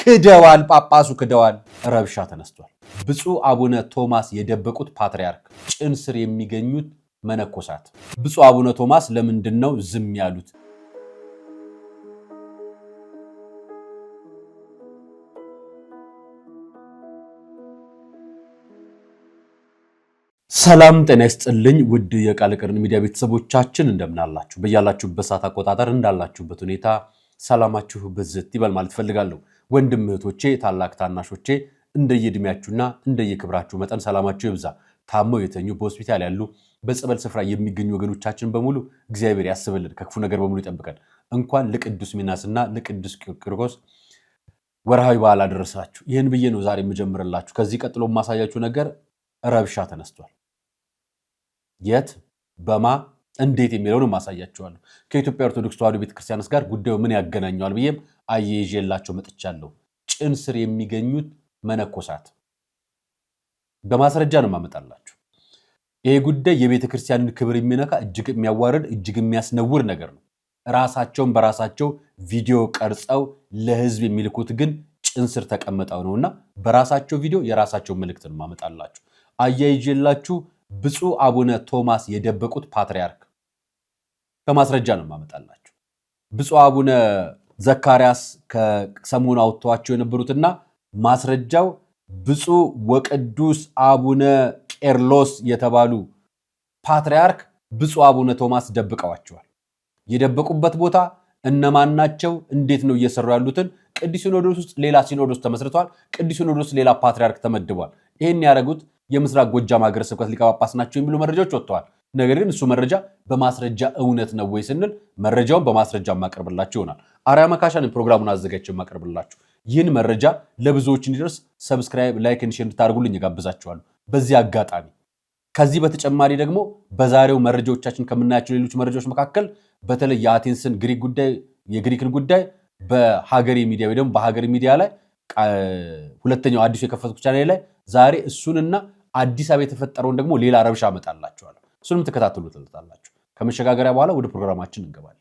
ክደዋል ጳጳሱ ክደዋል ረብሻ ተነስቷል ብፁዕ አቡነ ቶማስ የደበቁት ፓትርያርክ ጭን ስር የሚገኙት መነኮሳት ብፁዕ አቡነ ቶማስ ለምንድነው ዝም ያሉት ሰላም ጤና ይስጥልኝ ውድ የቃል ቅርን ሚዲያ ቤተሰቦቻችን እንደምን አላችሁ በያላችሁበት ሰዓት አቆጣጠር እንዳላችሁበት ሁኔታ ሰላማችሁ በዝት ይበል ማለት ፈልጋለሁ ወንድም እህቶቼ ታላቅ ታናሾቼ እንደየድሚያችሁና እንደየክብራችሁ መጠን ሰላማችሁ ይብዛ ታመው የተኙ በሆስፒታል ያሉ በጸበል ስፍራ የሚገኙ ወገኖቻችን በሙሉ እግዚአብሔር ያስብልን ከክፉ ነገር በሙሉ ይጠብቀን እንኳን ለቅዱስ ሚናስና ለቅዱስ ቂርቆስ ወርሃዊ በዓል አደረሳችሁ ይሄን ብዬ ነው ዛሬ የምጀምርላችሁ ከዚህ ቀጥሎ ማሳያችሁ ነገር ረብሻ ተነስቷል የት በማ እንዴት የሚለውን ማሳያችኋለሁ ከኢትዮጵያ ኦርቶዶክስ ተዋሕዶ ቤተክርስቲያንስ ጋር ጉዳዩ ምን ያገናኛል ብዬም አየይዤላችሁ መጥቻለሁ ጭን ስር የሚገኙት መነኮሳት በማስረጃ ነው ማመጣላችሁ ይሄ ጉዳይ የቤተክርስቲያንን ክብር የሚነካ እጅግ የሚያዋርድ እጅግ የሚያስነውር ነገር ነው ራሳቸውን በራሳቸው ቪዲዮ ቀርጸው ለህዝብ የሚልኩት ግን ጭን ስር ተቀምጠው ነውና በራሳቸው ቪዲዮ የራሳቸው መልእክት ነው ማመጣላችሁ አያይዤላችሁ ብፁዕ አቡነ ቶማስ የደበቁት ፓትርያርክ በማስረጃ ነው ማመጣላችሁ ብፁዕ አቡነ ዘካርያስ ከሰሞኑ አውጥተዋቸው የነበሩትና ማስረጃው ብፁዕ ወቅዱስ አቡነ ቄርሎስ የተባሉ ፓትርያርክ ብፁዕ አቡነ ቶማስ ደብቀዋቸዋል የደበቁበት ቦታ እነማን ናቸው እንዴት ነው እየሰሩ ያሉትን ቅዱስ ሲኖዶስ ውስጥ ሌላ ሲኖዶስ ተመስርቷል ቅዱስ ሲኖዶስ ሌላ ፓትርያርክ ተመድቧል ይሄን ያረጉት የምስራቅ ጎጃም ሀገረ ስብከት ሊቀ ጳጳስ ናቸው የሚሉ መረጃዎች ወጥተዋል ነገር ግን እሱ መረጃ በማስረጃ እውነት ነው ወይ ስንል መረጃውን በማስረጃ ማቀርብላችሁ ይሆናል አርያ መካሻን ፕሮግራሙን አዘጋጅቼ ማቀርብላችሁ ይህን መረጃ ለብዙዎች እንዲደርስ ሰብስክራይብ ላይክ እና ሼር እንድታደርጉልኝ ጋብዛችኋለሁ በዚህ አጋጣሚ ከዚህ በተጨማሪ ደግሞ በዛሬው መረጃዎቻችን ከምናያቸው ሌሎች መረጃዎች መካከል በተለይ የአቴንስን ግሪክ ጉዳይ የግሪክን ጉዳይ በሀገሬ ሚዲያ ወይ ደግሞ በሀገሬ ሚዲያ ላይ ሁለተኛው አዲሱ የከፈቱት ቻናል ላይ ዛሬ እሱንና አዲስ አበባ የተፈጠረውን ደግሞ ሌላ ረብሻ አመጣላችኋለሁ እሱንም ተከታተሉታላችሁ ከመሸጋገሪያ በኋላ ወደ ፕሮግራማችን እንገባለን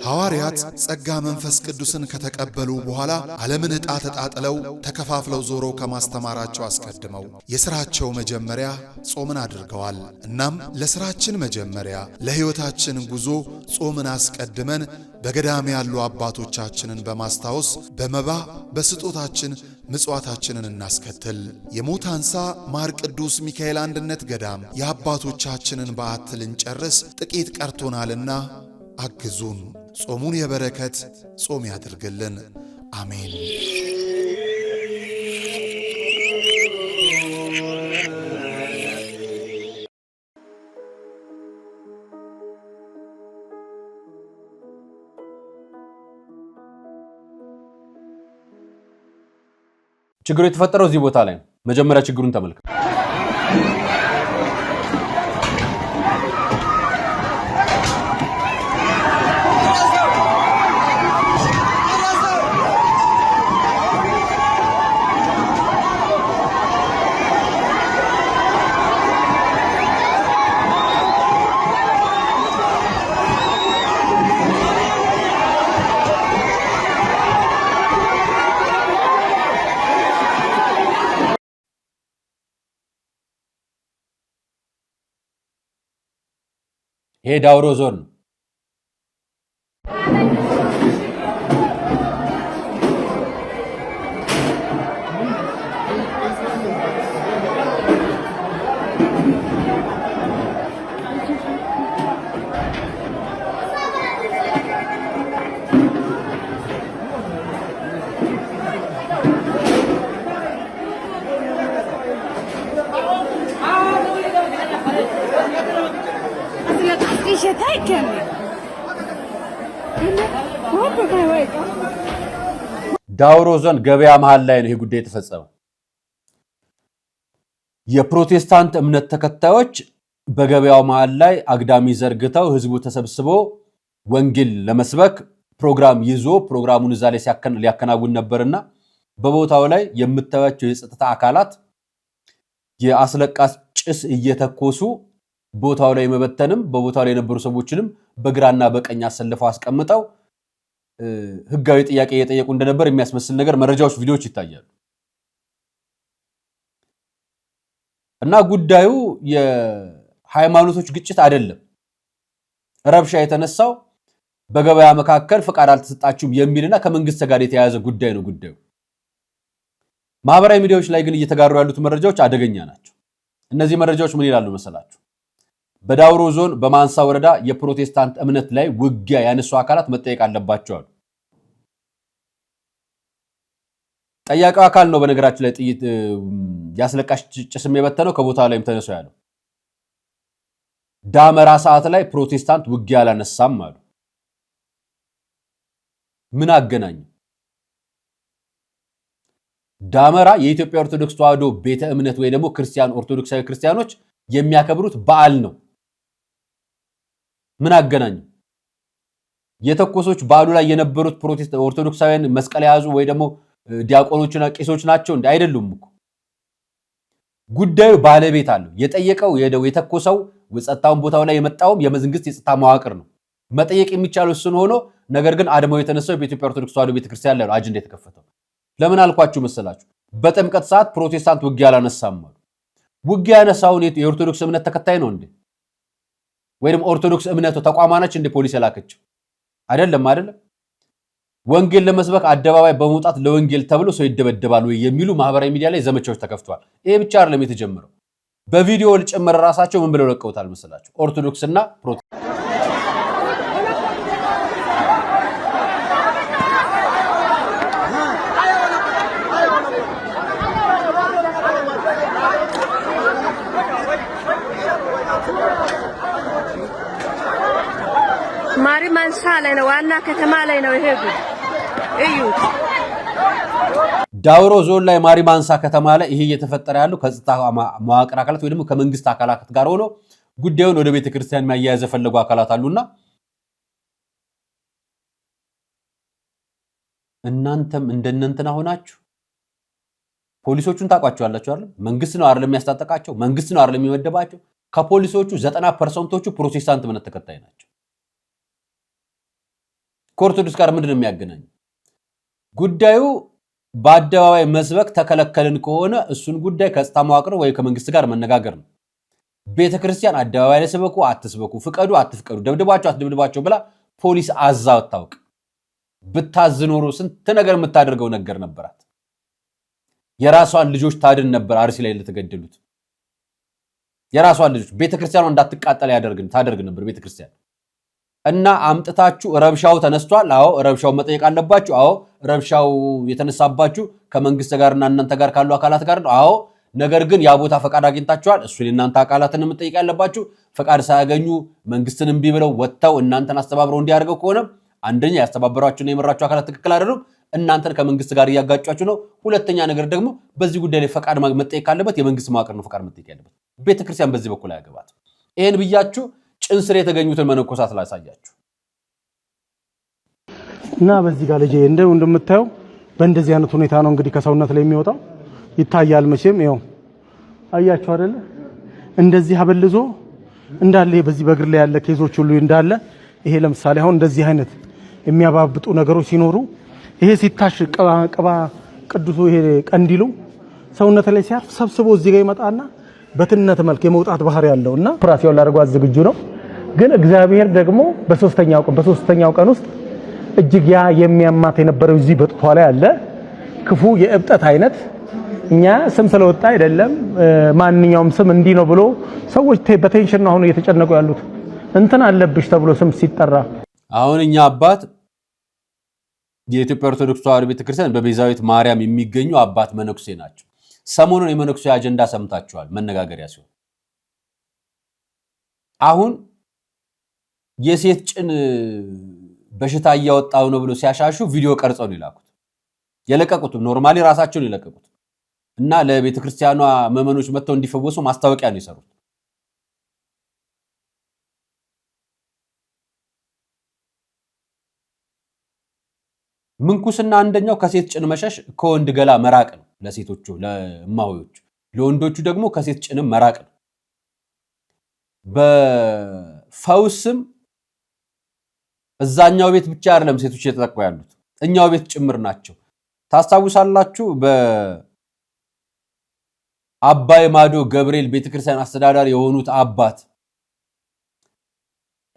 ሐዋርያት ጸጋ መንፈስ ቅዱስን ከተቀበሉ በኋላ ዓለምን ዕጣ ተጣጥለው ተከፋፍለው ዞሮ ከማስተማራቸው አስቀድመው የሥራቸው መጀመሪያ ጾምን አድርገዋል እናም ለሥራችን መጀመሪያ ለሕይወታችን ጉዞ ጾምን አስቀድመን በገዳም ያሉ አባቶቻችንን በማስታወስ በመባ በስጦታችን ምጽዋታችንን እናስከትል የሞት አንሳ ማር ቅዱስ ሚካኤል አንድነት ገዳም የአባቶቻችንን በዓት ልንጨርስ ጥቂት ቀርቶናልና አግዙን ጾሙን የበረከት ጾም ያድርግልን አሜን ችግሩ የተፈጠረው እዚህ ቦታ ላይ መጀመሪያ ችግሩን ተመልከቱ ይሄ ዳውሮ ዞን ነው ዳውሮ ዞን ገበያ መሃል ላይ ነው ይሄ ጉዳይ የተፈጸመው የፕሮቴስታንት እምነት ተከታዮች በገበያው መሃል ላይ አግዳሚ ዘርግተው ህዝቡ ተሰብስቦ ወንጌል ለመስበክ ፕሮግራም ይዞ ፕሮግራሙን እዛ ላይ ሊያከናውን ነበርና በቦታው ላይ የምታዩቸው የጸጥታ አካላት የአስለቃስ ጭስ እየተኮሱ ቦታው ላይ መበተንም በቦታው ላይ የነበሩ ሰዎችንም በግራና በቀኝ አሰልፈው አስቀምጠው ህጋዊ ጥያቄ እየጠየቁ እንደነበር የሚያስመስል ነገር መረጃዎች፣ ቪዲዮዎች ይታያሉ። እና ጉዳዩ የሃይማኖቶች ግጭት አይደለም። ረብሻ የተነሳው በገበያ መካከል ፍቃድ አልተሰጣችሁም የሚልና ከመንግስት ጋር የተያያዘ ጉዳይ ነው ጉዳዩ። ማህበራዊ ሚዲያዎች ላይ ግን እየተጋሩ ያሉት መረጃዎች አደገኛ ናቸው። እነዚህ መረጃዎች ምን ይላሉ መሰላችሁ? በዳውሮ ዞን በማንሳ ወረዳ የፕሮቴስታንት እምነት ላይ ውጊያ ያነሱ አካላት መጠየቅ አለባቸው አሉ። ጠያቂው አካል ነው በነገራችን ላይ ጥይት ያስለቃሽ ጭስም የበተነው ከቦታው ላይም ተነሶ ያለው። ዳመራ ሰዓት ላይ ፕሮቴስታንት ውጊያ አላነሳም አሉ። ምን አገናኝ? ዳመራ የኢትዮጵያ ኦርቶዶክስ ተዋሕዶ ቤተ እምነት ወይ ደግሞ ክርስቲያን ኦርቶዶክሳዊ ክርስቲያኖች የሚያከብሩት በዓል ነው። ምን አገናኝ? የተኮሶች በዓሉ ላይ የነበሩት ፕሮቴስታንት ኦርቶዶክሳውያን መስቀል የያዙ ወይ ደግሞ ዲያቆኖችና ቄሶች ናቸው እንዴ? አይደሉም እኮ። ጉዳዩ ባለቤት አለው። የጠየቀው የተኮሰው ጸጥታውን ቦታው ላይ የመጣውም የመንግስት የጸጥታ መዋቅር ነው። መጠየቅ የሚቻለው እሱን ሆኖ ነገር ግን አድማው የተነሳው በኢትዮጵያ ኦርቶዶክስ ተዋሕዶ ቤተክርስቲያን ላይ ነው አጀንዳ የተከፈተው። ለምን አልኳችሁ መሰላችሁ? በጥምቀት ሰዓት ፕሮቴስታንት ውጊያ አላነሳም አሉ። ውጊያ ያነሳውን የኦርቶዶክስ እምነት ተከታይ ነው እንዴ? ወይም ኦርቶዶክስ እምነቱ ተቋማናች እንደ ፖሊስ የላከችው አይደለም። ወንጌል ለመስበክ አደባባይ በመውጣት ለወንጌል ተብሎ ሰው ይደበደባል ወይ የሚሉ ማህበራዊ ሚዲያ ላይ ዘመቻዎች ተከፍተዋል። ይሄ ብቻ አይደለም የተጀመረው። በቪዲዮ ልጨመረ ራሳቸው ምን ብለው ለቀውታል መሰላችሁ? ኦርቶዶክስና ፕሮቴስታንት ማሪ ማንሳ ላይ ነው፣ ዋና ከተማ ላይ ነው። ይሄ ጉድ እዩት። ዳውሮ ዞን ላይ ማሪ ማንሳ ከተማ ላይ ይሄ እየተፈጠረ ያለው ከጸጥታ መዋቅር አካላት ወይ ደግሞ ከመንግስት አካላት ጋር ሆኖ ጉዳዩን ወደ ቤተክርስቲያን ማያያዝ የፈለጉ አካላት አሉና እናንተም እንደነንተና ሆናችሁ ፖሊሶቹን ታቋቸዋላችሁ አይደል? መንግስት ነው አይደል የሚያስታጠቃቸው? መንግስት ነው አይደል የሚመደባቸው? ከፖሊሶቹ 90%ዎቹ ፕሮቴስታንት እምነት ተከታይ ናቸው። ከኦርቶዶክስ ጋር ምንድነው የሚያገናኝ? ጉዳዩ በአደባባይ መስበክ ተከለከልን ከሆነ እሱን ጉዳይ ከጸጥታ መዋቅር ወይ ከመንግስት ጋር መነጋገር ነው። ቤተክርስቲያን አደባባይ ላይ ስበኩ አትስበኩ፣ ፍቀዱ አትፍቀዱ፣ ደብድባቸው አትደብድባቸው ብላ ፖሊስ አዛው አታውቅ። ብታዝኖሩ ስንት ነገር የምታደርገው ነገር ነበራት። የራሷን ልጆች ታድን ነበር። አርሲ ላይ ለተገደሉት የራሷን ልጆች ቤተክርስቲያኗ እንዳትቃጠል ታደርግ ነበር ቤተክርስቲያን። እና አምጥታችሁ ረብሻው ተነስቷል። አዎ ረብሻው መጠየቅ አለባችሁ። አዎ ረብሻው የተነሳባችሁ ከመንግስት ጋርና እናንተ ጋር ካሉ አካላት ጋር ነው። አዎ ነገር ግን ያ ቦታ ፈቃድ አግኝታችኋል። እሱ እናንተ አካላትን መጠየቅ ያለባችሁ። ፈቃድ ሳያገኙ መንግስትን እምቢ ብለው ወጥተው እናንተን አስተባብረው እንዲያደርገው ከሆነ አንደኛ ያስተባበሯችሁና የመራችሁ አካላት ትክክል አይደሉም። እናንተን ከመንግስት ጋር እያጋጫችሁ ነው። ሁለተኛ ነገር ደግሞ በዚህ ጉዳይ ላይ ፈቃድ መጠየቅ ካለበት የመንግስት መዋቅር ነው ፈቃድ መጠየቅ ያለበት። ቤተክርስቲያን በዚህ በኩል አያገባት። ይሄን ብያችሁ ጭንስር የተገኙትን መነኮሳት ላሳያችሁ እና በዚህ ጋር ልጄ እንደምታየው በእንደዚህ አይነት ሁኔታ ነው እንግዲህ ከሰውነት ላይ የሚወጣው ይታያል። መቼም ይኸው አያችሁ አይደለ? እንደዚህ አበልዞ እንዳለ በዚህ በእግር ላይ ያለ ኬዞች ሁሉ እንዳለ ይሄ ለምሳሌ አሁን እንደዚህ አይነት የሚያባብጡ ነገሮች ሲኖሩ ይሄ ሲታሽ ቅባ ቅዱሱ ይሄ ቀንዲሉ ሰውነት ላይ ሲያርፍ ሰብስቦ እዚህ ጋር ይመጣና በትነት መልክ የመውጣት ባህሪ ያለውና ኦፕራሲዮን ላደርገው ዝግጁ ነው። ግን እግዚአብሔር ደግሞ በሶስተኛው ቀን ውስጥ እጅግ ያ የሚያማት የነበረው እዚህ በጥቷ ላይ ያለ ክፉ የእብጠት አይነት እኛ ስም ስለወጣ አይደለም ማንኛውም ስም እንዲህ ነው ብሎ ሰዎች በቴንሽን ነው አሁን እየተጨነቁ ያሉት እንትን አለብሽ ተብሎ ስም ሲጠራ አሁን እኛ አባት የኢትዮጵያ ኦርቶዶክስ ተዋሕዶ ቤተክርስቲያን በቤዛዊት ማርያም የሚገኙ አባት መነኩሴ ናቸው። ሰሞኑን የመነኩሴ አጀንዳ ሰምታችኋል፣ መነጋገሪያ ሲሆን አሁን የሴት ጭን በሽታ እያወጣው ነው ብሎ ሲያሻሹ ቪዲዮ ቀርጸው ነው የለቀቁት። ኖርማሊ ራሳቸውን የለቀቁት እና ለቤተክርስቲያኗ መመኖች መጥተው እንዲፈወሱ ማስታወቂያ ነው የሰሩት። ምንኩስና አንደኛው ከሴት ጭን መሸሽ ከወንድ ገላ መራቅ ነው ለሴቶቹ ለማውዮቹ ለወንዶቹ ደግሞ ከሴት ጭንም መራቅ ነው በፈውስም እዛኛው ቤት ብቻ አይደለም ሴቶች እየተጠቁ ያሉት እኛው ቤት ጭምር ናቸው ታስታውሳላችሁ በአባይ ማዶ ገብርኤል ቤተክርስቲያን አስተዳዳሪ የሆኑት አባት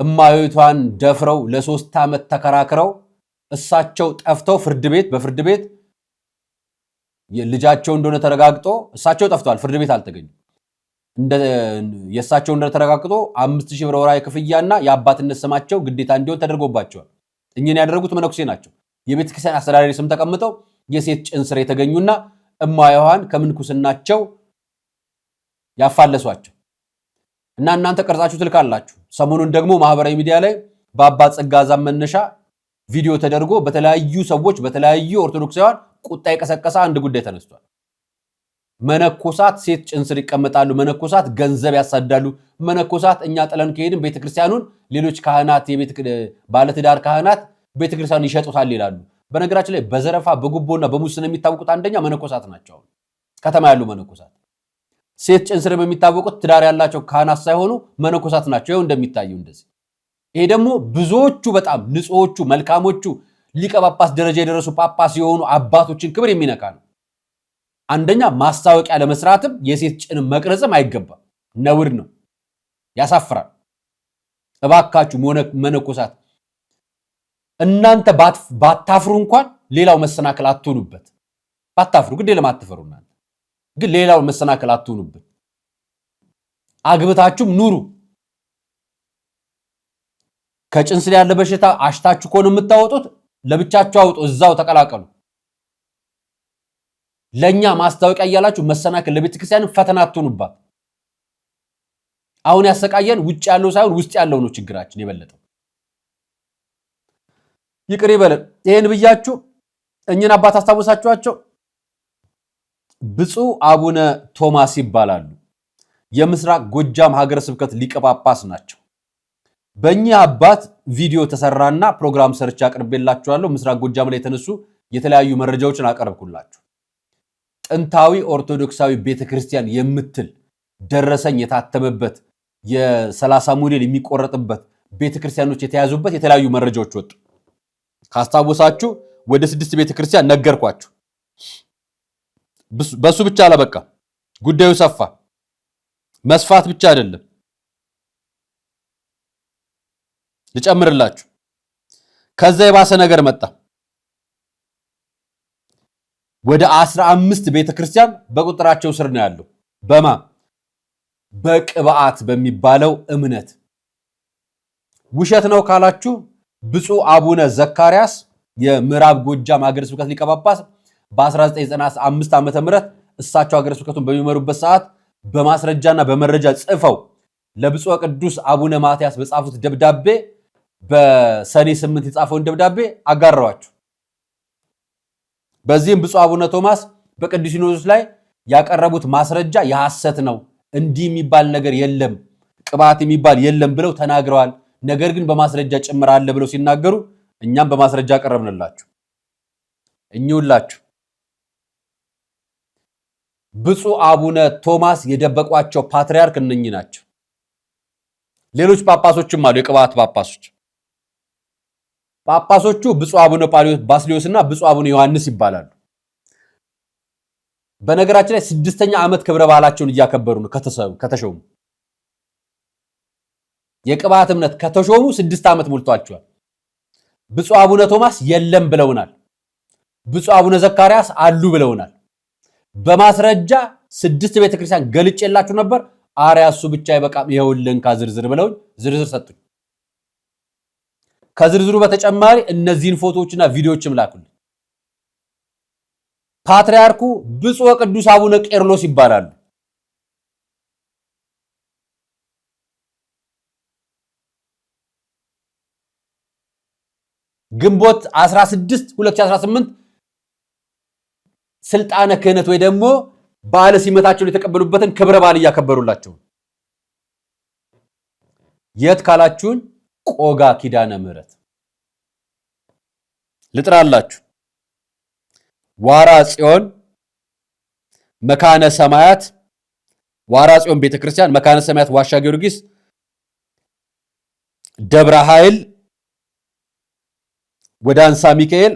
እማይቷን ደፍረው ለ3 ዓመት ተከራክረው እሳቸው ጠፍተው በፍርድ ቤት ልጃቸው እንደሆነ ተረጋግጦ እሳቸው ጠፍተዋል ፍርድ ቤት አልተገኙም የእሳቸው እንደሆነ ተረጋግጦ 5000 ብር ወራይ ክፍያና የአባትነት ስማቸው ግዴታ እንዲሆን ተደርጎባቸዋል እኛን ያደረጉት መነኩሴ ናቸው የቤተክርስቲያን አስተዳዳሪ ስም ተቀምጠው የሴት ጭንስር የተገኙና እማይዋን ከምንኩስናቸው ያፋለሷቸው እና እናንተ ቀርጻችሁ ትልካላችሁ ሰሞኑን ደግሞ ማህበራዊ ሚዲያ ላይ በአባት ጸጋዛ መነሻ ቪዲዮ ተደርጎ በተለያዩ ሰዎች በተለያዩ ኦርቶዶክሳውያን ቁጣ የቀሰቀሰ አንድ ጉዳይ ተነስቷል መነኮሳት ሴት ጭንስር ይቀመጣሉ መነኮሳት ገንዘብ ያሳዳሉ መነኮሳት እኛ ጥለን ከሄድን ቤተክርስቲያኑን ሌሎች ካህናት ባለትዳር ካህናት ቤተክርስቲያኑን ይሸጡታል ይላሉ በነገራችን ላይ በዘረፋ በጉቦና በሙስና የሚታወቁት አንደኛ መነኮሳት ናቸው ከተማ ያሉ መነኮሳት ሴት ጭንስር የሚታወቁት ትዳር ያላቸው ካህናት ሳይሆኑ መነኮሳት ናቸው እንደሚታየው እንደዚህ ይሄ ደግሞ ብዙዎቹ በጣም ንጹሆቹ መልካሞቹ ሊቀ ጳጳስ ደረጃ የደረሱ ጳጳስ የሆኑ አባቶችን ክብር የሚነካ ነው አንደኛ ማስታወቂያ ለመስራትም የሴት ጭን መቅረጽም አይገባም ነውር ነው ያሳፍራል እባካችሁ መነኮሳት እናንተ ባታፍሩ እንኳን ሌላው መሰናከል አትሆኑበት ባታፍሩ ግድ ለማትፈሩና ግን ሌላው መሰናከል አትሆኑበት አግብታችሁም ኑሩ ከጭንስል ያለ በሽታ አሽታችሁ ኮን የምታወጡት ለብቻችሁ አውጡ እዛው ተቀላቀሉ ለኛ ማስታወቂያ ያያላችሁ መሰናከል ለቤተክርስቲያን ፈተና አትሆኑባት አሁን ያሰቃየን ውጭ ያለው ሳይሆን ውስጥ ያለው ነው ችግራችን የበለጠው ይቅር ይበለን ይሄን ብያችሁ እኛን አባት አስታውሳችኋቸው ብፁዕ አቡነ ቶማስ ይባላሉ የምስራቅ ጎጃም ሀገረ ስብከት ሊቀ ጳጳስ ናቸው በእኛ አባት ቪዲዮ ተሰራና ፕሮግራም ሰርች አቀርብላችኋለሁ ምስራቅ ጎጃም ላይ የተነሱ የተለያዩ መረጃዎችን አቀርብኩላችሁ ጥንታዊ ኦርቶዶክሳዊ ቤተክርስቲያን የምትል ደረሰኝ የታተመበት የ30 ሞዴል የሚቆረጥበት ቤተክርስቲያኖች የተያዙበት የተለያዩ መረጃዎች ወጡ ካስታወሳችሁ ወደ 6 ቤተክርስቲያን ነገርኳችሁ በሱ ብቻ አላበቃ ጉዳዩ ሰፋ መስፋት ብቻ አይደለም ልጨምርላችሁ ከዛ የባሰ ነገር መጣ ወደ 15 ቤተክርስቲያን በቁጥራቸው ስር ነው ያለው በቅብዓት በሚባለው እምነት ውሸት ነው ካላችሁ ብፁዕ አቡነ ዘካርያስ የምዕራብ ጎጃም ሀገረ ስብከት ሊቀ ጳጳስ በ1995 ዓመተ ምህረት እሳቸው ሀገረ ስብከቱን በሚመሩበት ሰዓት በማስረጃና በመረጃ ጽፈው ለብፁዕ ቅዱስ አቡነ ማትያስ በጻፉት ደብዳቤ በሰኔ 8 የጻፈውን ደብዳቤ አጋራዋችሁ በዚህም ብፁዕ አቡነ ቶማስ በቅዱስ ሲኖዶስ ላይ ያቀረቡት ማስረጃ የሐሰት ነው እንዲህ የሚባል ነገር የለም ቅባት የሚባል የለም ብለው ተናግረዋል ነገር ግን በማስረጃ ጭምር አለ ብለው ሲናገሩ እኛም በማስረጃ ቀረብንላችሁ እኙላችሁ ብፁዕ አቡነ ቶማስ የደበቋቸው ፓትርያርክ እነኚህ ናቸው ሌሎች ጳጳሶችም አሉ የቅባት ጳጳሶቹ ብፁዕ አቡነ ባስልዮስና ብፁዕ አቡነ ዮሐንስ ይባላሉ በነገራችን ላይ 6ኛ ዓመት ክብረ በዓላቸውን እያከበሩ ነው ከተሾሙ የቅባት እምነት ከተሾሙ 6 ዓመት ሞልቷቸዋል ብፁዕ አቡነ ቶማስ የለም ብለውናል ብፁዕ አቡነ ዘካርያስ አሉ ብለውናል በማስረጃ 6 ቤተክርስቲያን ገልጬላችሁ ነበር አርያሱ ብቻ ይበቃም ይሄውልን ካዝርዝር ብለው ዝርዝር ሰጡኝ ከዝርዝሩ በተጨማሪ እነዚህን ፎቶዎችና ቪዲዮዎችም ላኩልኝ ፓትርያርኩ ብፁዕ ቅዱስ አቡነ ቄርሎስ ይባላሉ ግንቦት 16 2018 ስልጣነ ክህነት ወይ ደግሞ በዓለ ሲመታቸውን የተቀበሉበትን ክብረ በዓል እያከበሩላቸው የት ካላችሁን ቆጋ ኪዳነ ምህረት ልጥራላችሁ ዋራ ጽዮን መካነ ሰማያት ዋራ ጽዮን ቤተክርስቲያን መካነ ሰማያት ዋሻ ጊዮርጊስ ደብረ ኃይል ወዳንሳ ሚካኤል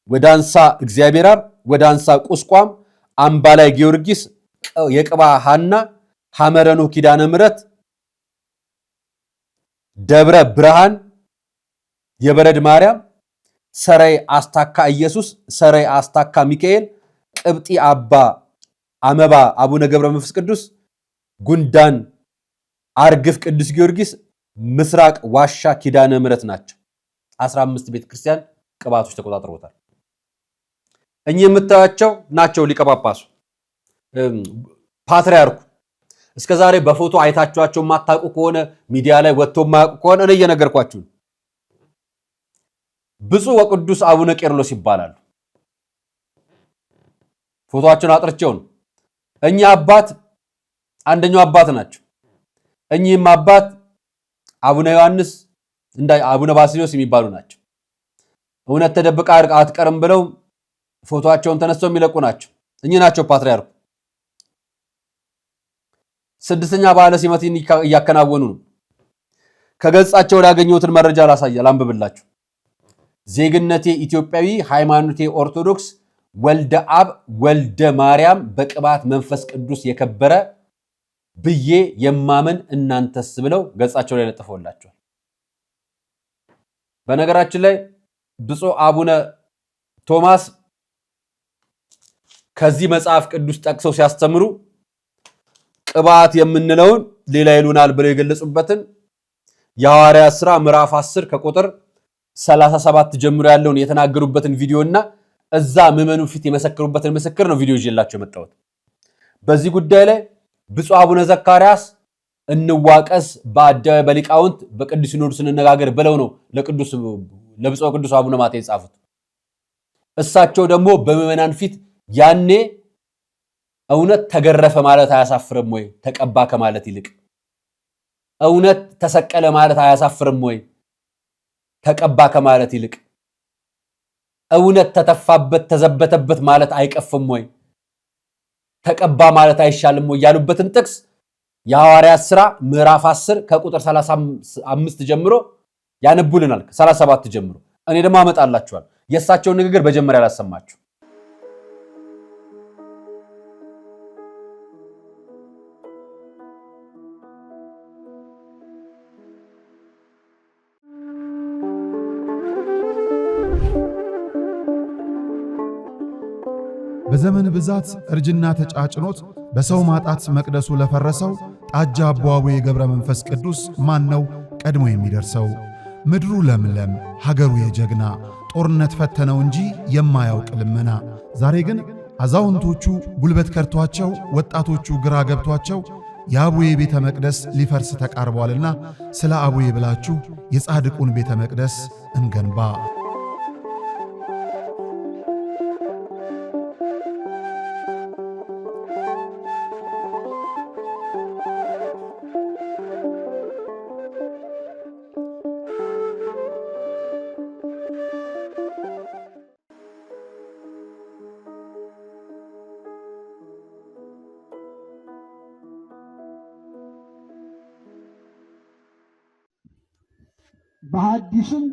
ወዳንሳ እግዚአብሔር አብ ወዳንሳ ቁስቋም አምባላይ ጊዮርጊስ የቅባ ሐና ሐመረኖ ኪዳነ ምሕረት ደብረ ብርሃን የበረድ ማርያም ሰራይ አስታካ ኢየሱስ ሰራይ አስታካ ሚካኤል ቅብጢ አባ አመባ አቡነ ገብረ መንፈስ ቅዱስ ጉንዳን አርግፍ ቅዱስ ጊዮርጊስ ምስራቅ ዋሻ ኪዳነ ምሕረት ናቸው። 15 ቤተክርስቲያን ቅባቶች ተቆጣጥረውታል። እኚህ የምታዩቸው ናቸው ሊቀ ጳጳሱ ፓትርያርኩ። እስከዛሬ በፎቶ አይታችኋቸው ማታውቁ ከሆነ ሚዲያ ላይ ወጥቶ ማያውቁ ከሆነ እኔ እየነገርኳችሁ ብፁዕ ወቅዱስ አቡነ ቄርሎስ ይባላሉ። ፎቶአቸውን አጥርቼው ነው። እኚህ አባት አንደኛው አባት ናቸው። እኚህም አባት አቡነ ዮሐንስ እንደ አቡነ ባስልዮስ የሚባሉ ናቸው። እውነት ተደብቃ አትቀርም ብለው ፎቶአቸውን ተነስተው የሚለቁ ናቸው። እኚህ ናቸው ፓትርያርኩ። ስድስተኛ በዓለ ሲመትን እያከናወኑ ነው። ከገጻቸው ያገኘሁትን መረጃ ላንብብላችሁ። ዜግነቴ ኢትዮጵያዊ፣ ሃይማኖቴ ኦርቶዶክስ፣ ወልደ አብ ወልደ ማርያም በቅባት መንፈስ ቅዱስ የከበረ ብዬ የማመን እናንተስ ብለው ገጻቸው ላይ ለጥፈውላቸዋል። በነገራችን ላይ ብፁዕ አቡነ ቶማስ ከዚህ መጽሐፍ ቅዱስ ጠቅሰው ሲያስተምሩ ቅባት የምንለውን ሌላ ይሉናል ብለው የገለጹበትን የሐዋርያት ሥራ ምዕራፍ 10 ከቁጥር 37 ጀምሮ ያለውን የተናገሩበትን ቪዲዮና እዛ ምዕመኑ ፊት የመሰከሩበትን ምስክር ነው ቪዲዮ ይዤላችሁ የመጣሁት። በዚህ ጉዳይ ላይ ብፁዕ አቡነ ዘካርያስ እንዋቀስ በአደባባይ በሊቃውንት በቅዱስ ሲኖዶስ እንነጋገር ብለው ነው ለብፁዕ ቅዱስ አቡነ ማትያስ የጻፉት። እሳቸው ደግሞ በምዕመናን ፊት ያኔ እውነት ተገረፈ ማለት አያሳፍርም ወይ? ተቀባ ከማለት ይልቅ እውነት ተሰቀለ ማለት አያሳፍርም ወይ? ተቀባ ከማለት ይልቅ እውነት ተተፋበት ተዘበተበት ማለት አይቀፍም ወይ? ተቀባ ማለት አይሻልም ወይ? ያሉበትን ጥቅስ የሐዋርያት ሥራ ምዕራፍ 10 ከቁጥር 35 ጀምሮ ያነቡልናል። 37 ጀምሮ እኔ ደግሞ አመጣላችኋል። የእሳቸውን ንግግር በጀመሪያ ላሰማችሁ። በዘመን ብዛት እርጅና ተጫጭኖት በሰው ማጣት መቅደሱ ለፈረሰው ጣጃ አቦ አቡነ ገብረ መንፈስ ቅዱስ ማን ነው ቀድሞ የሚደርሰው? ምድሩ ለምለም ሀገሩ የጀግና ጦርነት ፈተነው እንጂ የማያውቅ ልመና። ዛሬ ግን አዛውንቶቹ ጉልበት ከርቷቸው ወጣቶቹ ግራ ገብቷቸው የአቡዬ ቤተ መቅደስ ሊፈርስ ተቃርቧልና ስለ አቡዬ ብላችሁ የጻድቁን ቤተ መቅደስ እንገንባ። በሐዲስም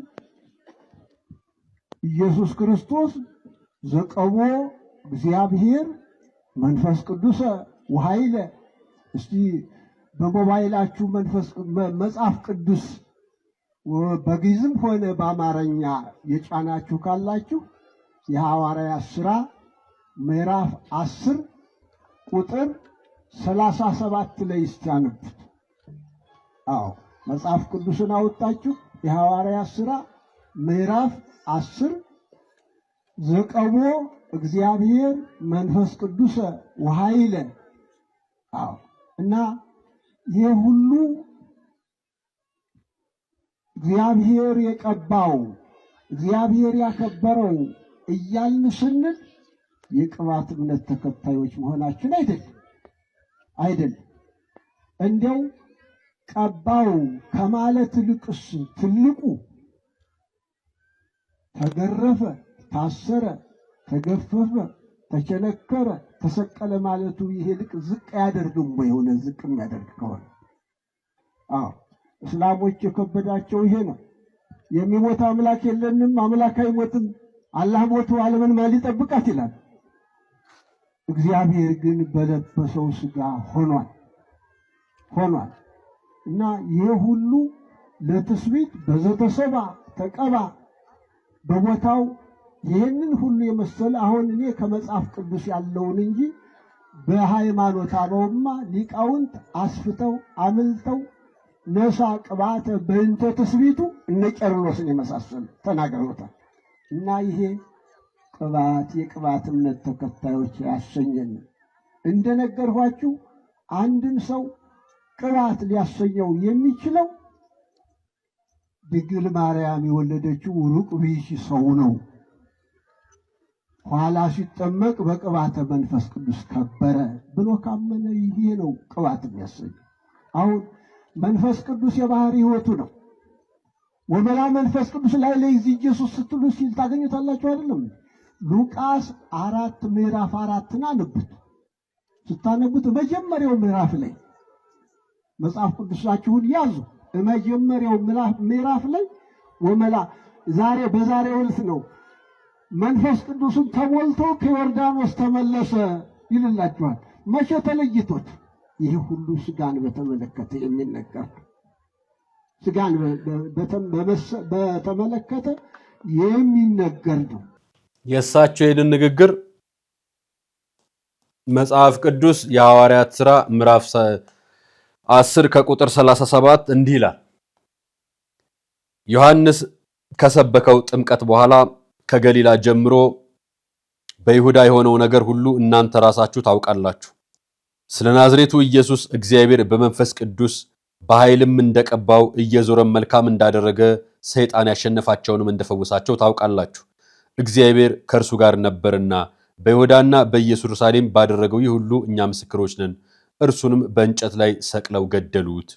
ኢየሱስ ክርስቶስ ዘቀቦ እግዚአብሔር መንፈስ ቅዱስ ወኃይለ። እስቲ በሞባይላችሁ መጽሐፍ ቅዱስ በግዕዝም ሆነ በአማርኛ የጫናችሁ ካላችሁ የሐዋርያት ሥራ ምዕራፍ 10 ቁጥር 37 ላይ እስታነቡት። አዎ መጽሐፍ ቅዱስን አወጣችሁ የሐዋርያት ሥራ ምዕራፍ 10 ዘቀቦ እግዚአብሔር መንፈስ ቅዱስ ወኃይለ። አዎ እና ይሄ ሁሉ እግዚአብሔር የቀባው እግዚአብሔር ያከበረው እያልን ስንል የቅባት እምነት ተከታዮች መሆናችን አይደለም። እንደው ቀባው ከማለት ልቅስ ትልቁ ተገረፈ፣ ታሰረ፣ ተገፈፈ፣ ተቸነከረ፣ ተሰቀለ ማለቱ ይሄ ልቅ ዝቅ ያደርግም ወይ? ሆነ ዝቅ የሚያደርግ ከሆነ አዎ እስላሞች የከበዳቸው ይሄ ነው። የሚሞት አምላክ የለንም፣ አምላክ አይሞትም፣ አላህ ሞቶ ዓለምን ማን ሊጠብቃት ይላል። እግዚአብሔር ግን በለበሰው ሥጋ ሆኗል እና ይህ ሁሉ ለትስብእት በዘተሰባ ተቀባ በቦታው ይህንን ሁሉ የመሰለ አሁን እኔ ከመጽሐፍ ቅዱስ ያለውን እንጂ በሃይማኖት አበውማ ሊቃውንት አስፍተው አምልተው ነሳ ቅባተ በእንተ ትስብእቱ እነ ቄርሎስን የመሳሰሉ ተናግረውታል። እና ይሄ ቅባት የቅባት እምነት ተከታዮች ያሰኘን እንደነገርኋችሁ አንድን ሰው ቅባት ሊያሰኘው የሚችለው ድንግል ማርያም የወለደችው ሩቅ ብእሲ ሰው ነው። ኋላ ሲጠመቅ በቅባተ መንፈስ ቅዱስ ከበረ ብሎ ካመነ ይሄ ነው ቅባት የሚያሰኘው። አሁን መንፈስ ቅዱስ የባህሪ ሕይወቱ ነው። ወመላ መንፈስ ቅዱስ ላይ ለዚህ ኢየሱስ ስትሉ ሲል ታገኙታላችሁ አይደለም? ሉቃስ 4 ምዕራፍ 4ን አንብቡት። ስታነቡት መጀመሪያው ምዕራፍ ላይ መጽሐፍ ቅዱሳችሁን ያዙ። መጀመሪያው ምዕራፍ ላይ ወመላ ዛሬ በዛሬው ዕለት ነው መንፈስ ቅዱስን ተሞልቶ ከዮርዳኖስ ተመለሰ ይልላችኋል። መቼ ተለይቶት? ይህ ሁሉ ስጋን በተመለከተ የሚነገር ስጋን በተመለከተ የሚነገር ነው። የእሳቸው ይህንን ንግግር መጽሐፍ ቅዱስ የሐዋርያት ሥራ ምዕራፍ 10 ከቁጥር 37 እንዲህ ይላል። ዮሐንስ ከሰበከው ጥምቀት በኋላ ከገሊላ ጀምሮ በይሁዳ የሆነው ነገር ሁሉ እናንተ ራሳችሁ ታውቃላችሁ። ስለ ናዝሬቱ ኢየሱስ እግዚአብሔር በመንፈስ ቅዱስ በኃይልም እንደቀባው እየዞረም መልካም እንዳደረገ ሰይጣን ያሸነፋቸውንም እንደፈወሳቸው ታውቃላችሁ። እግዚአብሔር ከእርሱ ጋር ነበርና በይሁዳና በኢየሩሳሌም ባደረገው ይህ ሁሉ እኛ ምስክሮች ነን። እርሱንም በእንጨት ላይ ሰቅለው ገደሉት።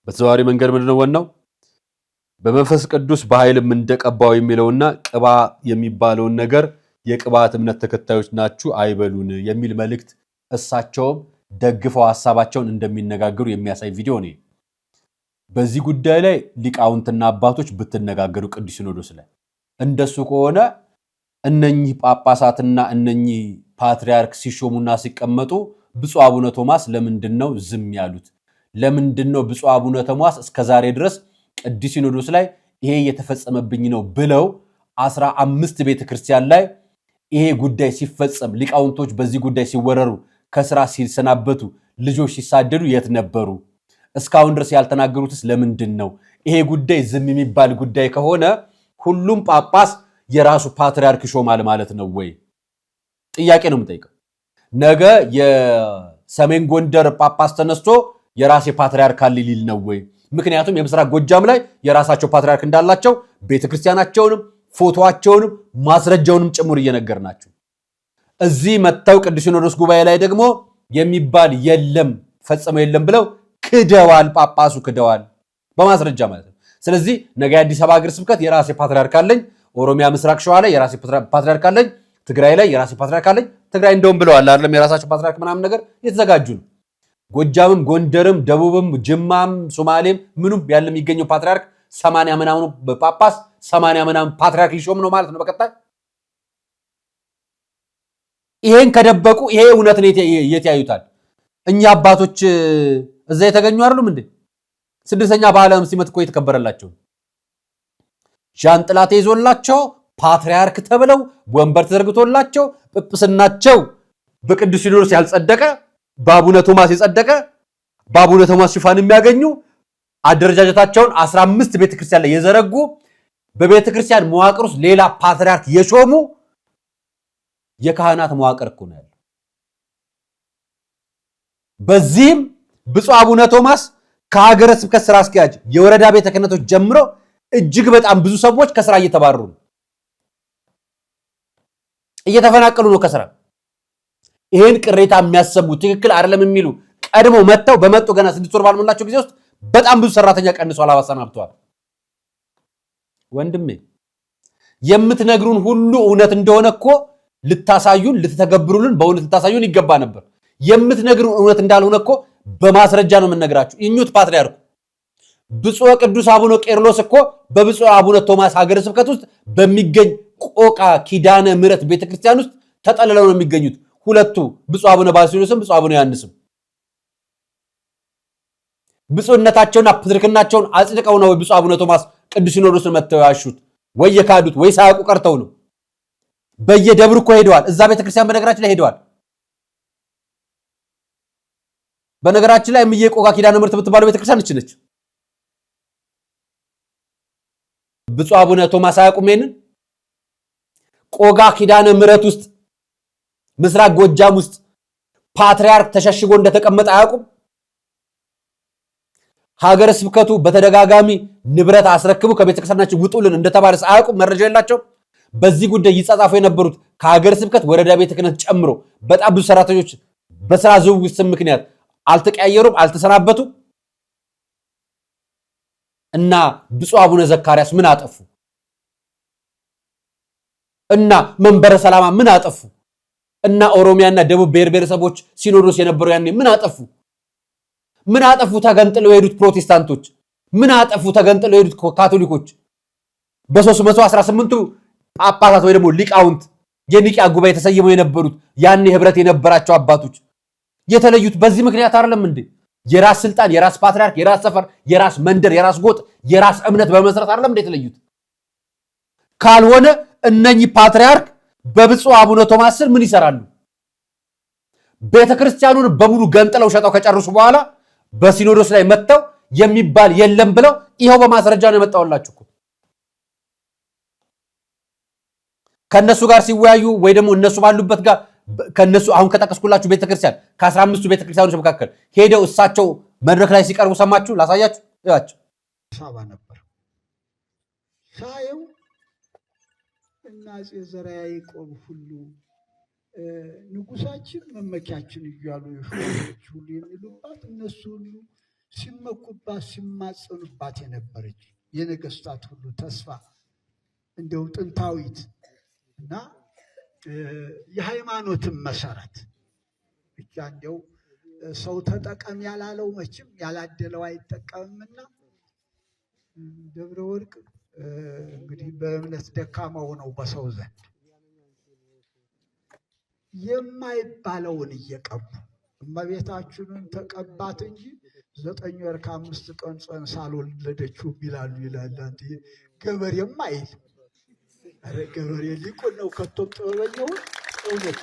በተዘዋዋሪ መንገድ ምንድነው ዋናው? በመንፈስ ቅዱስ በኃይልም እንደቀባው የሚለውና ቅባ የሚባለውን ነገር የቅባት እምነት ተከታዮች ናችሁ አይበሉን የሚል መልእክት እሳቸውም ደግፈው ሐሳባቸውን እንደሚነጋገሩ የሚያሳይ ቪዲዮ ነው። በዚህ ጉዳይ ላይ ሊቃውንትና አባቶች ብትነጋገሩ ቅዱስ ሲኖዶስ ላይ እንደሱ ከሆነ እነኚህ ጳጳሳትና እነኚህ ፓትርያርክ ሲሾሙና ሲቀመጡ ብፁዕ አቡነ ቶማስ ለምንድነው ዝም ያሉት? ለምንድነው ብፁዕ አቡነ ቶማስ እስከዛሬ ድረስ ቅዱስ ሲኖዶስ ላይ ይሄ የተፈጸመብኝ ነው ብለው 15 ቤተክርስቲያን ላይ ይሄ ጉዳይ ሲፈጸም ሊቃውንቶች በዚህ ጉዳይ ሲወረሩ ከስራ ሲሰናበቱ ልጆች ሲሳደዱ የት ነበሩ? እስካሁን ድረስ ያልተናገሩትስ ለምንድን ነው? ይሄ ጉዳይ ዝም የሚባል ጉዳይ ከሆነ ሁሉም ጳጳስ የራሱ ፓትርያርክ ሾማል ማለት ነው ወይ? ጥያቄ ነው የምጠይቀው። ነገ የሰሜን ጎንደር ጳጳስ ተነስቶ የራሴ ፓትርያርክ አለ ሊል ነው ወይ? ምክንያቱም የምስራቅ ጎጃም ላይ የራሳቸው ፓትርያርክ እንዳላቸው ቤተክርስቲያናቸውንም ፎቶአቸውንም ማስረጃውንም ጭምር እየነገርናችሁ እዚህ መጣው ቅዱስ ሲኖዶስ ጉባኤ ላይ ደግሞ የሚባል የለም ፈጽመው የለም ብለው ክደዋል። ጳጳሱ ክደዋል በማስረጃ ማለት ነው። ስለዚህ ነገ አዲስ አበባ ሀገረ ስብከት የራሴ ፓትርያርክ አለኝ፣ ኦሮሚያ ምስራቅ ሸዋ ላይ የራሴ ፓትርያርክ አለኝ፣ ትግራይ ላይ የራሴ ፓትርያርክ አለኝ። ትግራይ እንደውም ብለዋል አይደለም የራሳቸው ፓትርያርክ ምናምን ነገር የተዘጋጁ ነው። ጎጃምም ጎንደርም ደቡብም ጅማም ሶማሌም ምኑም ያለ የሚገኘው ፓትርያርክ 80 ምናምኑ ጳጳስ 80 ምናምን ፓትርያርክ ሊሾም ነው ማለት ነው በቀጣይ። ይሄን ከደበቁ ይሄ እውነት ነው የት ያዩታል? እኛ አባቶች እዛ የተገኙ አይደሉም እንዴ? ስድስተኛ በዓለም ሲመት እኮ የተከበረላቸው ዣንጥላ ተይዞላቸው ፓትርያርክ ተብለው ወንበር ተዘርግቶላቸው ጵጵስናቸው በቅዱስ ሲኖዶስ ያልጸደቀ በአቡነ ቶማስ የጸደቀ በአቡነ ቶማስ ሽፋን የሚያገኙ አደረጃጀታቸውን 15 ቤተክርስቲያን ላይ የዘረጉ በቤተክርስቲያን መዋቅር ውስጥ ሌላ ፓትርያርክ የሾሙ የካህናት መዋቅር እኮ ነው ያለው። በዚህም ብፁዕ አቡነ ቶማስ ከሀገረ ስብከት ስራ አስኪያጅ የወረዳ ቤተ ክህነቶች ጀምሮ እጅግ በጣም ብዙ ሰዎች ከስራ እየተባረሩ ነው፣ እየተፈናቀሉ ነው ከስራ። ይሄን ቅሬታ የሚያሰሙ ትክክል አይደለም የሚሉ ቀድሞ መጥተው በመጡ ገና 6 ወር ባልሞላቸው ጊዜ ውስጥ በጣም ብዙ ሰራተኛ ቀንሷል፣ አሰናብተዋል። ወንድሜ የምትነግሩን ሁሉ እውነት እንደሆነ እኮ ልታሳዩን ልትተገብሩልን በእውነት ልታሳዩን ይገባ ነበር። የምትነግሩን እውነት እንዳልሆነ እኮ በማስረጃ ነው የምንነግራችሁ። እኙት ፓትርያርኩ ብፁዕ ቅዱስ አቡነ ቄርሎስ እኮ በብፁዕ አቡነ ቶማስ ሀገረ ስብከት ውስጥ በሚገኝ ቆቃ ኪዳነ ምሕረት ቤተክርስቲያን ውስጥ ተጠልለው ነው የሚገኙት። ሁለቱ ብፁዕ አቡነ ባስልዮስም ብፁዕ አቡነ ዮሐንስም ብፁዕነታቸውና ፕትርክናቸውን አጽድቀው ነው ብፁዕ አቡነ ቶማስ ቅዱስ ሲኖዶስን መጥተው ያሹት ወይ የካዱት ወይ ሳያውቁ ቀርተው ነው። በየደብሩ እኮ ሄደዋል። እዛ ቤተክርስቲያን በነገራችን ላይ ሄደዋል። በነገራችን ላይ እምዬ ቆቃ ኪዳነ ምሕረት የምትባለው ቤተክርስቲያን ነች። ብፁዕ አቡነ ቶማስ አያውቁም። ይሄንን ቆጋ ኪዳነ ምሕረት ውስጥ ምስራቅ ጎጃም ውስጥ ፓትርያርክ ተሸሽጎ እንደተቀመጠ አያውቁም። ሀገረ ስብከቱ በተደጋጋሚ ንብረት አስረክቡ ከቤተክርስቲያናችን ውጡልን እንደተባለስ አያውቁም። መረጃ የላቸው። በዚህ ጉዳይ ይጻጻፉ የነበሩት ከሀገረ ስብከት ወረዳ ቤተ ክህነት ጨምሮ በጣም ብዙ ሰራተኞች በስራ ዝውውር ስም ምክንያት አልተቀያየሩም፣ አልተሰናበቱም። እና ብፁዕ አቡነ ዘካርያስ ምን አጠፉ? እና መንበረ ሰላማ ምን አጠፉ? እና ኦሮሚያና ደቡብ ብሔር ብሔረሰቦች ሲኖዶስ የነበረው ያኔ ምን አጠፉ? ምን አጠፉ? ተገንጥለው የሄዱት ፕሮቴስታንቶች ምን አጠፉ? ተገንጥለው የሄዱት ካቶሊኮች በ318ቱ ጳጳሳት ወይ ደግሞ ሊቃውንት የኒቂያ ጉባኤ ተሰይመው የነበሩት ያኔ ህብረት የነበራቸው አባቶች የተለዩት በዚህ ምክንያት አይደለም እንዴ? የራስ ስልጣን፣ የራስ ፓትርያርክ፣ የራስ ሰፈር፣ የራስ መንደር፣ የራስ ጎጥ፣ የራስ እምነት በመሰረት አይደለም እንዴ የተለዩት? ካልሆነ እነኚህ ፓትርያርክ በብፁዕ አቡነ ቶማስ ስር ምን ይሰራሉ? ቤተክርስቲያኑን በሙሉ ገንጥለው ሸጠው ከጨረሱ በኋላ በሲኖዶስ ላይ መጥተው የሚባል የለም ብለው ይሄው በማስረጃ ነው የመጣውላችሁ እኮ። ከነሱ ጋር ሲወያዩ ወይ ደግሞ እነሱ ባሉበት ጋር ከነሱ አሁን ከጠቀስኩላችሁ ቤተክርስቲያን ከ15ቱ ቤተክርስቲያኖች መካከል ሄደው እሳቸው መድረክ ላይ ሲቀርቡ ሰማችሁ? ላሳያችሁ። እያችሁ ሳባ ነበር ሳየው እና አፄ ዘርዓ ያዕቆብ ሁሉ ንጉሳችን መመኪያችን እያሉ የሾዎች ሁሉ የሚሉባት እነሱ ሁሉ ሲመኩባት ሲማጸኑባት የነበረች የነገስታት ሁሉ ተስፋ እንደው ጥንታዊት እና የሃይማኖትን መሰረት ብቻ እንደው ሰው ተጠቀም ያላለው መቼም ያላደለው አይጠቀምምና ደብረ ወርቅ እንግዲህ በእምነት ደካማው ነው በሰው ዘንድ የማይባለውን እየቀቡ እመቤታችንን ተቀባት እንጂ 9 ወር ከ5 ቀን ጸንሳ አልወለደችው ይላሉ ይላል አንተ ገበሬም አይል። አረ ገበሬ ሊቁን ነው ከቶም ጥበበኛው እውነት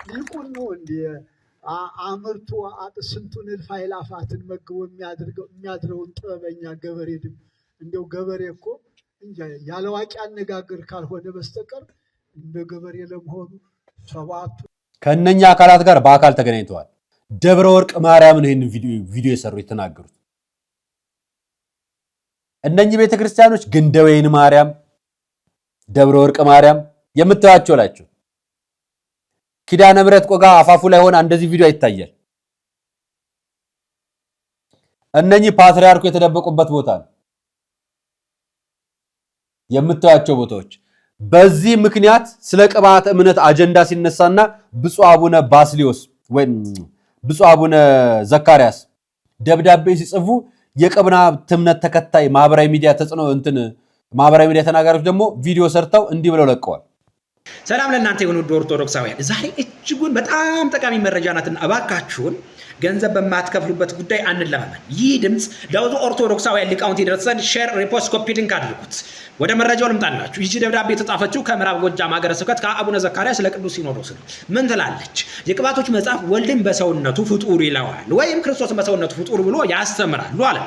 ሊቁን ነው እንዴ አምርቶ ስንቱን እልፍ አእላፋትን መግቦ የሚያድረውን ጥበበኛ ገበሬ ድም እንደው ገበሬ እኮ እንጃ ያለ ዋቂ አነጋገር ካልሆነ በስተቀር እንደ ገበሬ ለመሆኑ ሰባቱ ከነኛ አካላት ጋር በአካል ተገናኝተዋል። ደብረ ወርቅ ማርያምን ይሄን ቪዲዮ የሰሩ የተናገሩት እነኚህ ቤተክርስቲያኖች ግንደወይን ማርያም፣ ደብረ ወርቅ ማርያም የምታዩቸው ናቸው። ኪዳነ ምሕረት ቆጋ አፋፉ ላይ ሆነ እንደዚህ ቪዲዮ ይታያል። እነኚህ ፓትርያርኩ የተደበቁበት ቦታ ነው የምታዩቸው ቦታዎች። በዚህ ምክንያት ስለ ቅባት እምነት አጀንዳ ሲነሳና ብፁዕ አቡነ ባስልዮስ ወይ ብፁዕ አቡነ ዘካርያስ ደብዳቤ ሲጽፉ የቅባት እምነት ተከታይ ማህበራዊ ሚዲያ ተጽዕኖ ማህበራዊ ሚዲያ ተናጋሪዎች ደግሞ ቪዲዮ ሰርተው እንዲህ ብለው ለቀዋል። ሰላም ለእናንተ የሆኑ ኦርቶዶክሳውያን፣ ዛሬ እጅጉን በጣም ጠቃሚ መረጃ ናትና እባካችሁን ገንዘብ በማትከፍሉበት ጉዳይ አንለማመን። ይህ ድምፅ ለብዙ ኦርቶዶክሳውያን ሊቃውንት ይደርሰን ሼር፣ ሪፖስት፣ ኮፒ ሊንክ አድርጉት። ወደ መረጃው ልምጣላችሁ። ይህች ደብዳቤ የተጻፈችው ከምዕራብ ጎጃም ሀገረ ስብከት ከአቡነ ዘካርያስ ለቅዱስ ሲኖዶስ ነው። ምን ትላለች? የቅባቶች መጽሐፍ ወልድን በሰውነቱ ፍጡር ይለዋል ወይም ክርስቶስን በሰውነቱ ፍጡር ብሎ ያስተምራሉ አለ።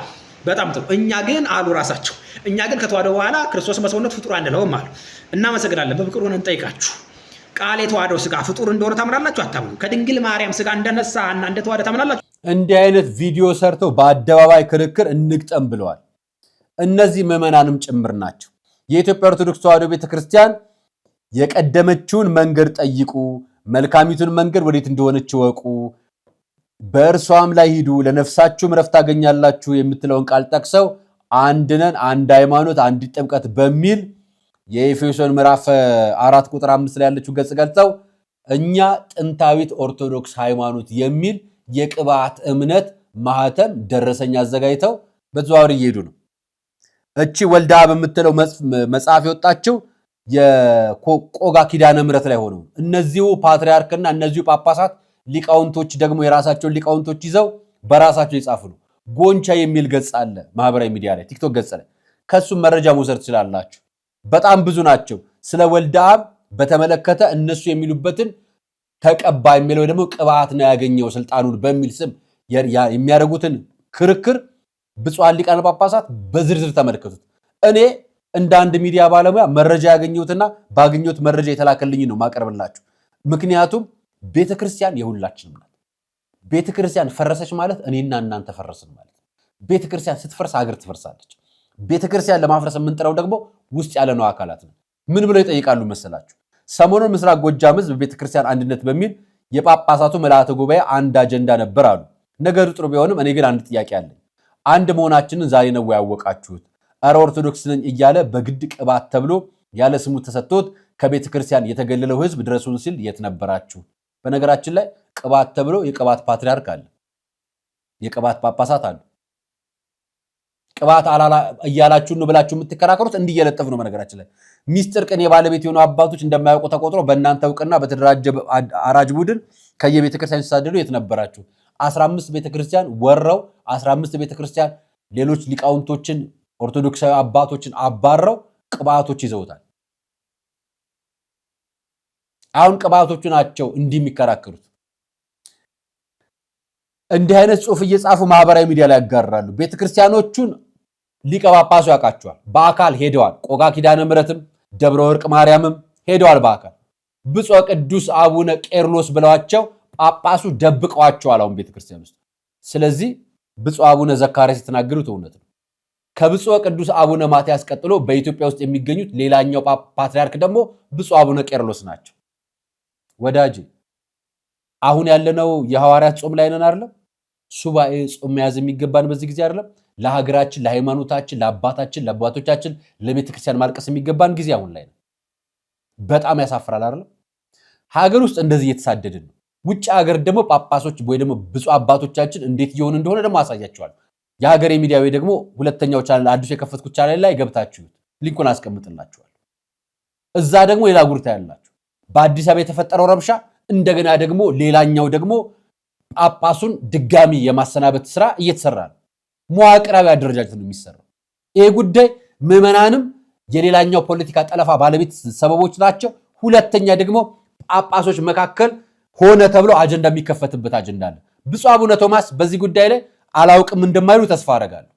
በጣም ጥሩ። እኛ ግን አሉ ራሳቸው ከተዋህዶ በኋላ ክርስቶስን በሰውነቱ ፍጡር አንለውም አሉ። እናመሰግናለን። በፍቅር ሆነን እንጠይቃችሁ። ቃል የተዋህደው ስጋ ፍጡር እንደሆነ ታምናላችሁ? አታምኑ? ከድንግል ማርያም ስጋ እንደነሳ እና እንደተዋህደ ታምናላችሁ? እንዲህ አይነት ቪዲዮ ሰርተው በአደባባይ ክርክር እንግጠም ብለዋል። እነዚህ ምዕመናንም ጭምር ናቸው። የኢትዮጵያ ኦርቶዶክስ ተዋህዶ ቤተክርስቲያን የቀደመችውን መንገድ ጠይቁ፣ መልካሚቱን መንገድ ወዴት እንደሆነች ወቁ፣ በእርሷም ላይ ሂዱ፣ ለነፍሳችሁም ረፍት ታገኛላችሁ የምትለውን ቃል ጠቅሰው አንድነን አንድ ሃይማኖት አንድ ጥምቀት በሚል የኤፌሶን ምዕራፍ 4 ቁጥር 5 ላይ ያለችው ገጽ ገልጸው እኛ ጥንታዊት ኦርቶዶክስ ሃይማኖት የሚል የቅባት እምነት ማህተም ደረሰኝ አዘጋጅተው በተዘዋዋሪ እየሄዱ ነው። እቺ ወልደ አብ የምትለው መጽሐፍ የወጣችው የቆጋ ኪዳነ ምሕረት ላይ ሆነው እነዚሁ ፓትርያርክና እነዚሁ ጳጳሳት ሊቃውንቶች ደግሞ የራሳቸውን ሊቃውንቶች ይዘው በራሳቸው ይጻፉ ነው። ጎንቻ የሚል ገጽ አለ ማህበራዊ ሚዲያ ላይ ቲክቶክ ገጽ ላይ ከሱም መረጃ መውሰድ ትችላላችሁ። በጣም ብዙ ናቸው። ስለ ወልደ አብ በተመለከተ እነሱ የሚሉበትን ተቀባይ የሚለው ደግሞ ቅባት ነው ያገኘው ስልጣኑን በሚል ስም የሚያደርጉትን ክርክር ብፁዓን ሊቃነ ጳጳሳት በዝርዝር ተመልከቱት። እኔ እንደ አንድ ሚዲያ ባለሙያ መረጃ ያገኘሁትና ባገኘሁት መረጃ የተላከልኝ ነው ማቀርብላችሁ። ምክንያቱም ቤተክርስቲያን የሁላችንም ናት። ቤተክርስቲያን ፈረሰች ማለት እኔና እናንተ ፈረስን ማለት ነው። ቤተክርስቲያን ስትፈርስ ሀገር ትፈርሳለች። ቤተክርስቲያን ለማፍረስ የምንጥረው ደግሞ ውስጥ ያለነው አካላት ነው። ምን ብለው ይጠይቃሉ መሰላችሁ? ሰሞኑን ምስራቅ ጎጃም ሕዝብ ቤተክርስቲያን አንድነት በሚል የጳጳሳቱ ምልዓተ ጉባኤ አንድ አጀንዳ ነበር አሉ። ነገሩ ጥሩ ቢሆንም እኔ ግን አንድ ጥያቄ አለኝ። አንድ መሆናችንን ዛሬ ነው ያወቃችሁት? እረ ኦርቶዶክስ ነኝ እያለ በግድ ቅባት ተብሎ ያለ ስሙ ተሰጥቶት ከቤተክርስቲያን የተገለለው ሕዝብ ድረሱን ሲል የት ነበራችሁ? በነገራችን ላይ ቅባት ተብሎ የቅባት ፓትርያርክ አለ፣ የቅባት ጳጳሳት አሉ። ቅባት አላላ እያላችሁ ነው ብላችሁ የምትከራከሩት እንዲየለጠፍ ነው። በነገራችን ላይ ሚስጥር ቅኔ የባለቤት የሆኑ አባቶች እንደማያውቁ ተቆጥሮ በእናንተ እውቅና በተደራጀ አራጅ ቡድን ከየቤተክርስቲያን ሲሳደዱ የት ነበራችሁ? 15 ቤተክርስቲያን ወረው 15 ቤተክርስቲያን ሌሎች ሊቃውንቶችን ኦርቶዶክሳዊ አባቶችን አባረው ቅባቶች ይዘውታል። አሁን ቅባቶቹ ናቸው እንዲህ የሚከራከሩት። እንዲህ አይነት ጽሑፍ እየጻፉ ማህበራዊ ሚዲያ ላይ ያጋራሉ። ቤተክርስቲያኖቹን ሊቀ ጳጳሱ ያውቃቸዋል፣ በአካል ሄደዋል። ቆጋ ኪዳነ ምሕረትም ደብረ ወርቅ ማርያምም ሄደዋል በአካል። ብፁዕ ቅዱስ አቡነ ቄርሎስ ብለዋቸው ጳጳሱ ደብቀዋቸዋል አሁን ቤተክርስቲያን ውስጥ። ስለዚህ ብፁዕ አቡነ ዘካርያስ የተናገሩት እውነት ነው። ከብፁዕ ቅዱስ አቡነ ማትያስ ቀጥሎ በኢትዮጵያ ውስጥ የሚገኙት ሌላኛው ፓትርያርክ ደግሞ ብፁዕ አቡነ ቄርሎስ ናቸው። ወዳጅ አሁን ያለነው የሐዋርያት ጾም ላይ ነን አይደለም? ሱባኤ ጾም መያዝ የሚገባን በዚህ ጊዜ አይደለም? ለሀገራችን፣ ለሃይማኖታችን፣ ለአባቶቻችን፣ ለቤተክርስቲያን ማልቀስ የሚገባን ጊዜ አሁን ላይ ነው። በጣም ያሳፍራል አይደለም? ሀገር ውስጥ እንደዚህ እየተሳደድን ነው። ውጭ ሀገር ደግሞ ጳጳሶች ወይ ደግሞ ብፁዕ አባቶቻችን እንዴት እየሆኑ እንደሆነ ደግሞ አሳያቸዋል። የሀገሬ ሚዲያ ወይ ደግሞ ሁለተኛው ቻናል አዲስ የከፈትኩት ቻናል ላይ ገብታችሁ ሊንኩን አስቀምጥላችኋል። እዛ ደግሞ ሌላ ጉርታ ያላችሁ በአዲስ አበባ የተፈጠረው ረብሻ እንደገና ደግሞ ሌላኛው ደግሞ ጳጳሱን ድጋሚ የማሰናበት ስራ እየተሰራ ነው። መዋቅራዊ አደረጃጀት ነው የሚሰራው። ይሄ ጉዳይ ምዕመናንም የሌላኛው ፖለቲካ ጠለፋ ባለቤት ሰበቦች ናቸው። ሁለተኛ ደግሞ ጳጳሶች መካከል ሆነ ተብሎ አጀንዳ የሚከፈትበት አጀንዳ አለ። ብፁዕ አቡነ ቶማስ በዚህ ጉዳይ ላይ አላውቅም እንደማይሉ ተስፋ አደርጋለሁ።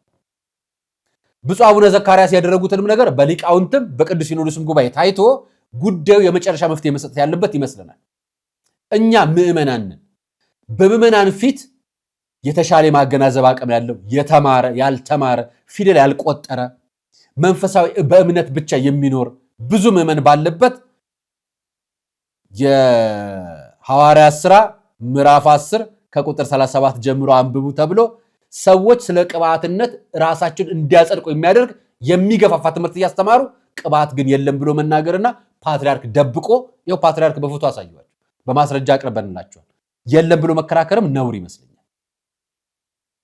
ብፁዕ አቡነ ዘካርያስ ያደረጉትንም ነገር በሊቃውንትም በቅዱስ ሲኖዶስም ጉባኤ ታይቶ ጉዳዩ የመጨረሻ መፍትሄ መስጠት ያለበት ይመስለናል። እኛ ምዕመናን ነን። በምዕመናን ፊት የተሻለ ማገናዘብ አቅም ያለው የተማረ ያልተማረ ፊደል ያልቆጠረ መንፈሳዊ በእምነት ብቻ የሚኖር ብዙ ምዕመን ባለበት የሐዋርያት ሥራ ምዕራፍ 10 ከቁጥር 37 ጀምሮ አንብቡ ተብሎ ሰዎች ስለ ቅባትነት ራሳቸውን እንዲያጸድቁ የሚያደርግ የሚገፋፋ ትምህርት እያስተማሩ ቅባት ግን የለም ብሎ መናገርና ፓትርያርክ ደብቆ ይኸው ፓትርያርክ በፎቶ አሳየዋል፣ በማስረጃ አቅርበንላቸዋል። የለም ብሎ መከራከርም ነውር ይመስለኛል።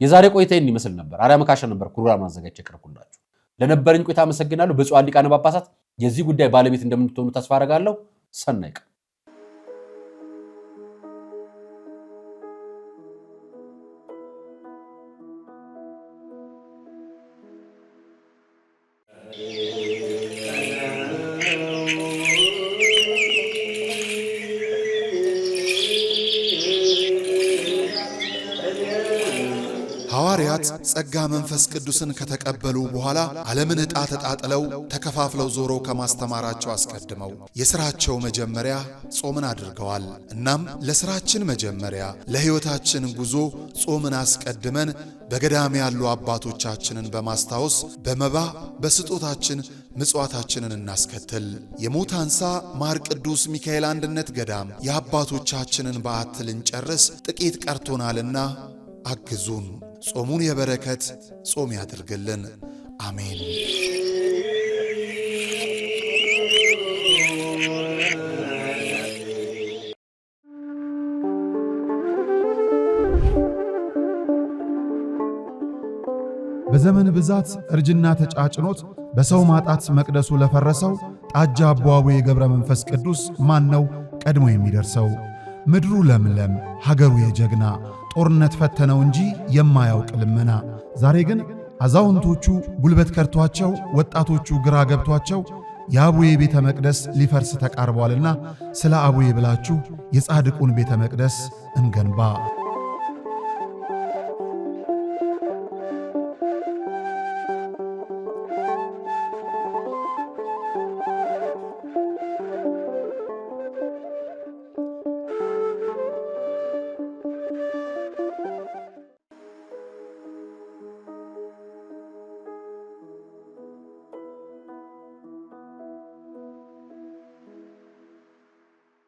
የዛሬ ቆይታ ይህን ይመስል ነበር። አርያ መካሻ ነበር ፕሮግራም አዘጋጅቼ ያቀረብኩላችሁ። ለነበረኝ ቆይታ አመሰግናለሁ። ብፁዓን ሊቃነ ጳጳሳት የዚህ ጉዳይ ባለቤት እንደምትሆኑ ተስፋ አደርጋለሁ። ሰናይ ቀን። ሐዋርያት ጸጋ መንፈስ ቅዱስን ከተቀበሉ በኋላ ዓለምን ዕጣ ተጣጥለው ተከፋፍለው ዞረው ከማስተማራቸው አስቀድመው የሥራቸው መጀመሪያ ጾምን አድርገዋል። እናም ለሥራችን መጀመሪያ ለሕይወታችን ጉዞ ጾምን አስቀድመን በገዳም ያሉ አባቶቻችንን በማስታወስ በመባ በስጦታችን ምጽዋታችንን እናስከትል። የሞት አንሳ ማር ቅዱስ ሚካኤል አንድነት ገዳም የአባቶቻችንን በዓት ልንጨርስ ጥቂት ቀርቶናልና አግዙን። ጾሙን የበረከት ጾም ያድርግልን። አሜን። በዘመን ብዛት እርጅና ተጫጭኖት በሰው ማጣት መቅደሱ ለፈረሰው ጣጃ አቦአቡዬ ገብረ መንፈስ ቅዱስ ማን ነው ቀድሞ የሚደርሰው? ምድሩ ለምለም ሀገሩ የጀግና ጦርነት ፈተነው እንጂ የማያውቅ ልመና። ዛሬ ግን አዛውንቶቹ ጉልበት ከርቷቸው፣ ወጣቶቹ ግራ ገብቷቸው የአቡዬ ቤተ መቅደስ ሊፈርስ ተቃርቧልና ስለ አቡዬ ብላችሁ የጻድቁን ቤተ መቅደስ እንገንባ።